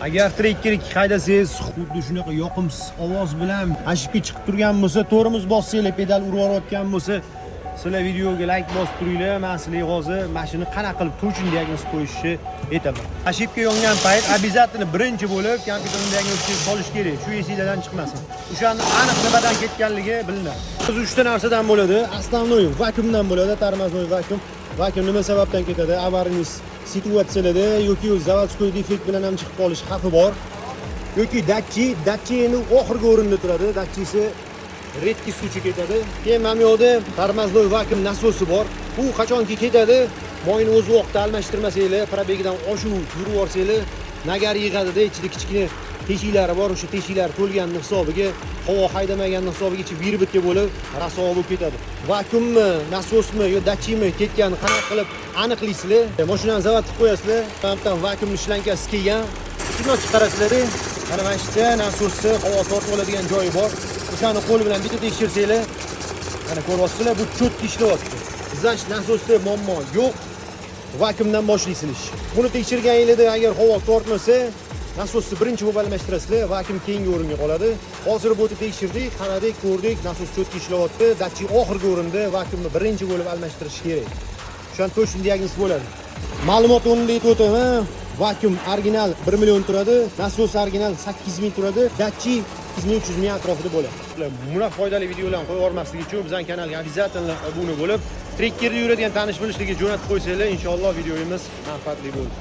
Agar trekker haydasangiz, xuddi shunaqa yoqimsiz ovoz bilan ashibga chiqib turgan bo'lsa, to'rimiz bossanglar, pedal urib o'tgan bo'lsa, sizlar videoga like bosib turinglar. Men sizlarga hozir mashinani qanaqa qilib to'chin diagnoz qo'yishni aytaman. Ashibga yongan payt обязательно birinchi bo'lib kompyuterni diagnostika solish kerak. Shu esingizdan chiqmasin. O'shani aniq nimadan ketganligi bilinadi. Biz 3 ta narsadan bo'ladi. Основной vakuumdan bo'ladi, tormoznoy vakuum. Vakuum nima sababdan ketadi? Avariyniy situatsiyalarda yoki zavodskoy defekt bilan ham chiqib qolish xavfi bor. Yoki datchini oxirgi o'rinda turadi. Datchisi redki suvchi ketadi. Keyin mana bu yerda tormoznoy vakuum nasosi bor. Bu qachonki ketadi, moyni o'z vaqtida almashtirmasanglar, probegidan oshuv yurib yorsanglar, nagar yig'adida, ichida kichkina teshiklari bor. O'sha teshiklar to'lganning hisobiga, havo haydamaganning hisobiga ichi virbitga bo'lib, raso bo'lib ketadi. Vakuummi, nasosmi yo datchimi ketganini qanaqa qilib aniqlaysizlar? Mashinani zavodga qo'yasizlar, hamdan vakuum shlankasi kelgan. Shuni ochib qarasizlar, mana mana shu nasosni havo tortib oladigan joyi bor. O'shani qo'l bilan bitta tekshirsanglar, mana ko'ryapsizlar, bu cho'tki ishlayapti. Zash nasosda muammo yo'q. Vakuumdan boshlaysizlar. Buni tekshirganingizda agar havo tortmasa, nasosni birinchi bo'lib almashtirasizlar, vakuum keyingi o'ringa qoladi. Hozir bu yerda tekshirdik, qaradik, ko'rdik, nasos cho'tki ishlayapti. Datchi oxirgi o'rinda, vakuumni birinchi bo'lib almashtirish kerak. O'shani to'g'ri diagnoz bo'ladi. Ma'lumot o'rnida aytib o'taman. Vakuum original 1 million turadi, nasos original 8 ming turadi, datchi 2300 ming atrofida bo'ladi. Buni foydali videolarni qo'yib yubormaslik uchun bizning kanalga обязательно obuna bo'lib, trekkerda yuradigan tanish-bilishlarga jo'natib qo'ysanglar, inshaalloh videomiz manfaatli bo'ladi.